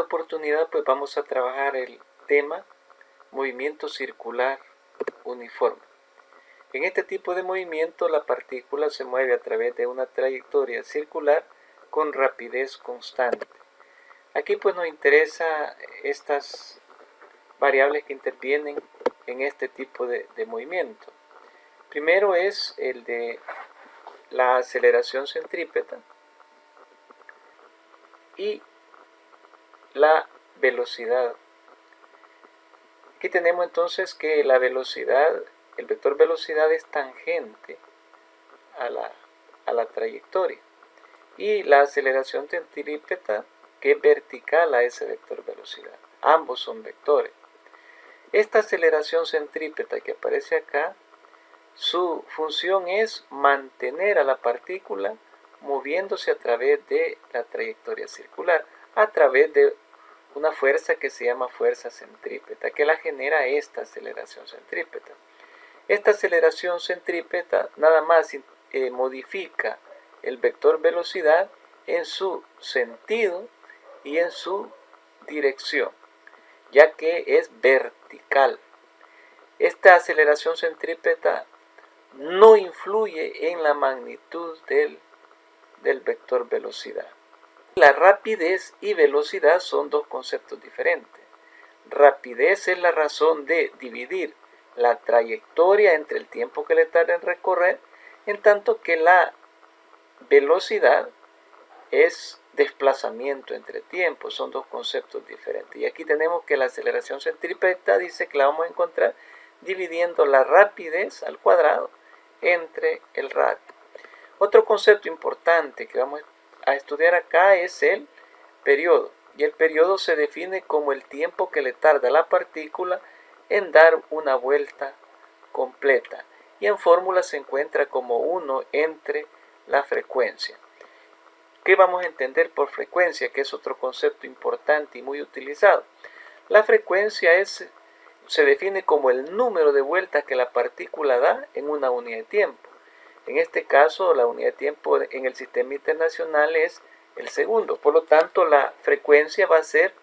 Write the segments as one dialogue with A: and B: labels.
A: oportunidad pues vamos a trabajar el tema movimiento circular uniforme. En este tipo de movimiento la partícula se mueve a través de una trayectoria circular con rapidez constante. Aquí pues nos interesa estas variables que intervienen en este tipo de movimiento. Primero es el de la aceleración centrípeta y la velocidad. Aquí tenemos entonces que la velocidad, el vector velocidad es tangente a la trayectoria y la aceleración centrípeta que es vertical a ese vector velocidad. Ambos son vectores. Esta aceleración centrípeta que aparece acá, su función es mantener a la partícula moviéndose a través de la trayectoria circular, a través de una fuerza que se llama fuerza centrípeta, que la genera esta aceleración centrípeta. Esta aceleración centrípeta nada más modifica el vector velocidad en su sentido y en su dirección, ya que es vertical. Esta aceleración centrípeta no influye en la magnitud del vector velocidad. La rapidez y velocidad son dos conceptos diferentes. Rapidez es la razón de dividir la trayectoria entre el tiempo que le tarda en recorrer, en tanto que la velocidad es desplazamiento entre tiempos, son dos conceptos diferentes. Y aquí tenemos que la aceleración centrípeta dice que la vamos a encontrar dividiendo la rapidez al cuadrado entre el radio. Otro concepto importante que vamos a estudiar acá es el periodo. Y el periodo se define como el tiempo que le tarda a la partícula en dar una vuelta completa. Y en fórmula se encuentra como 1 entre la frecuencia. ¿Qué vamos a entender por frecuencia? Que es otro concepto importante y muy utilizado. La frecuencia se define como el número de vueltas que la partícula da en una unidad de tiempo. En este caso, la unidad de tiempo en el sistema internacional es el segundo. Por lo tanto, la frecuencia va a ser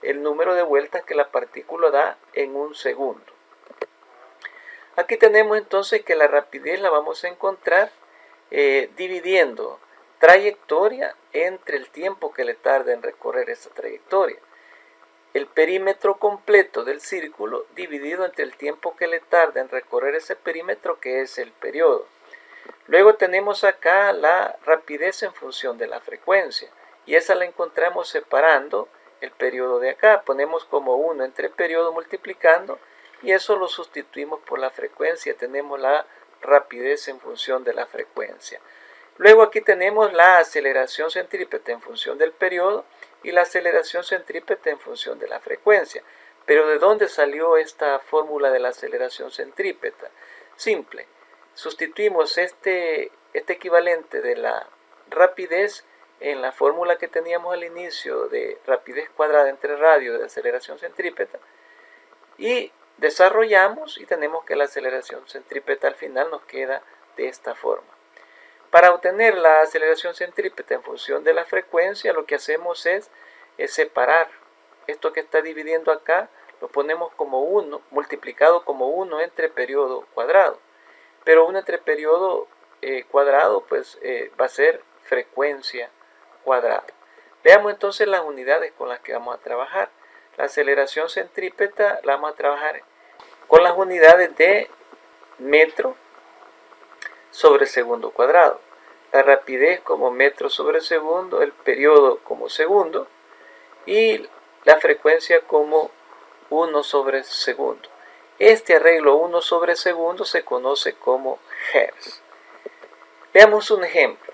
A: el número de vueltas que la partícula da en un segundo. Aquí tenemos entonces que la rapidez la vamos a encontrar dividiendo trayectoria entre el tiempo que le tarda en recorrer esa trayectoria. El perímetro completo del círculo dividido entre el tiempo que le tarda en recorrer ese perímetro, que es el periodo. Luego tenemos acá la rapidez en función de la frecuencia, y esa la encontramos separando el periodo de acá. Ponemos como 1 entre periodo multiplicando, y eso lo sustituimos por la frecuencia. Tenemos la rapidez en función de la frecuencia. Luego aquí tenemos la aceleración centrípeta en función del periodo y la aceleración centrípeta en función de la frecuencia. Pero ¿de dónde salió esta fórmula de la aceleración centrípeta? Simple. Sustituimos este equivalente de la rapidez en la fórmula que teníamos al inicio de rapidez cuadrada entre radio de aceleración centrípeta y desarrollamos y tenemos que la aceleración centrípeta al final nos queda de esta forma. Para obtener la aceleración centrípeta en función de la frecuencia, lo que hacemos es separar esto que está dividiendo acá, lo ponemos como 1, multiplicado como 1 entre periodo cuadrado. Pero 1 entre periodo cuadrado pues va a ser frecuencia cuadrada. Veamos entonces las unidades con las que vamos a trabajar. La aceleración centrípeta la vamos a trabajar con las unidades de metro sobre segundo cuadrado. La rapidez como metro sobre segundo, el periodo como segundo y la frecuencia como 1 sobre segundo. Este arreglo 1 sobre segundo se conoce como Hertz. Veamos un ejemplo.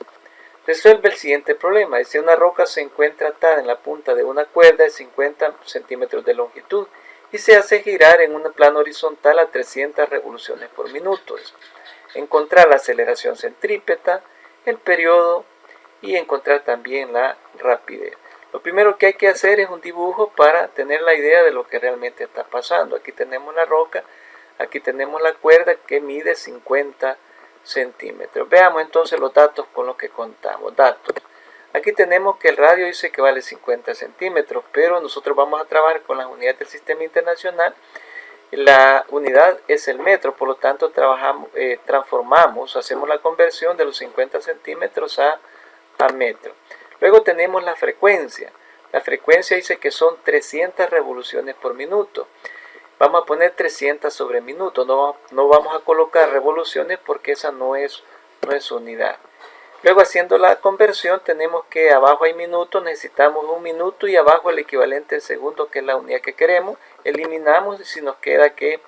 A: Resuelve el siguiente problema. Dice, una roca se encuentra atada en la punta de una cuerda de 50 centímetros de longitud y se hace girar en un plano horizontal a 300 revoluciones por minuto. Encontrar la aceleración centrípeta, el periodo y encontrar también la rapidez. Lo primero que hay que hacer es un dibujo para tener la idea de lo que realmente está pasando. Aquí tenemos la roca, aquí tenemos la cuerda que mide 50 centímetros. Veamos entonces los datos con los que contamos. Datos. Aquí tenemos que el radio dice que vale 50 centímetros, pero nosotros vamos a trabajar con las unidades del sistema internacional. La unidad es el metro, por lo tanto transformamos, hacemos la conversión de los 50 centímetros a metro. Luego tenemos la frecuencia. La frecuencia dice que son 300 revoluciones por minuto. Vamos a poner 300 sobre minuto, no vamos a colocar revoluciones porque esa no es unidad. Luego, haciendo la conversión, tenemos que abajo hay minutos, necesitamos un minuto, y abajo el equivalente de segundo, que es la unidad que queremos. Eliminamos y si nos queda que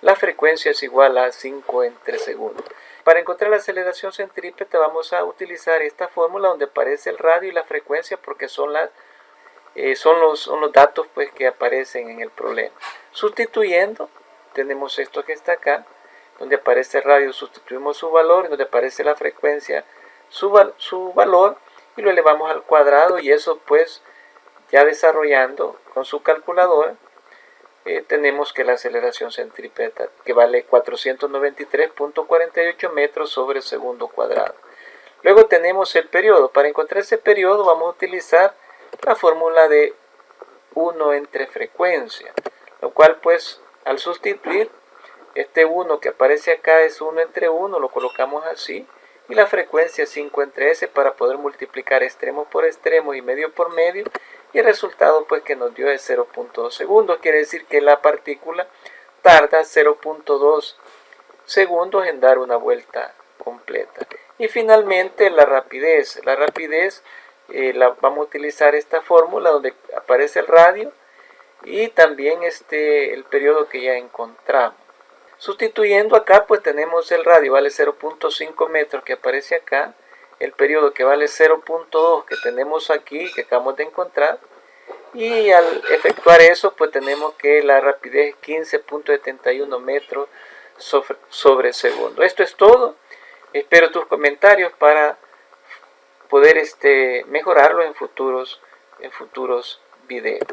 A: la frecuencia es igual a 5 entre segundo. Para encontrar la aceleración centrípeta vamos a utilizar esta fórmula donde aparece el radio y la frecuencia, porque son los datos pues, que aparecen en el problema. Sustituyendo, tenemos esto que está acá, donde aparece el radio, sustituimos su valor, y donde aparece la frecuencia, su valor, y lo elevamos al cuadrado, y eso pues ya desarrollando con su calculadora tenemos que la aceleración centrípeta, que vale 493.48 metros sobre segundo cuadrado. Luego tenemos el periodo. Para encontrar ese periodo vamos a utilizar la fórmula de 1 entre frecuencia, lo cual pues al sustituir este 1 que aparece acá es 1 entre 1, lo colocamos así, y la frecuencia 5 entre s para poder multiplicar extremo por extremo y medio por medio, y el resultado pues que nos dio es 0.2 segundos. Quiere decir que la partícula tarda 0.2 segundos en dar una vuelta completa. Y finalmente la rapidez. La rapidez vamos a utilizar esta fórmula donde aparece el radio y también el periodo que ya encontramos. Sustituyendo acá pues tenemos el radio vale 0.5 metros que aparece acá, el periodo que vale 0.2 que tenemos aquí, que acabamos de encontrar, y al efectuar eso pues tenemos que la rapidez es 15.71 metros sobre segundo. Esto es todo. Espero tus comentarios para poder mejorarlo en futuros videos.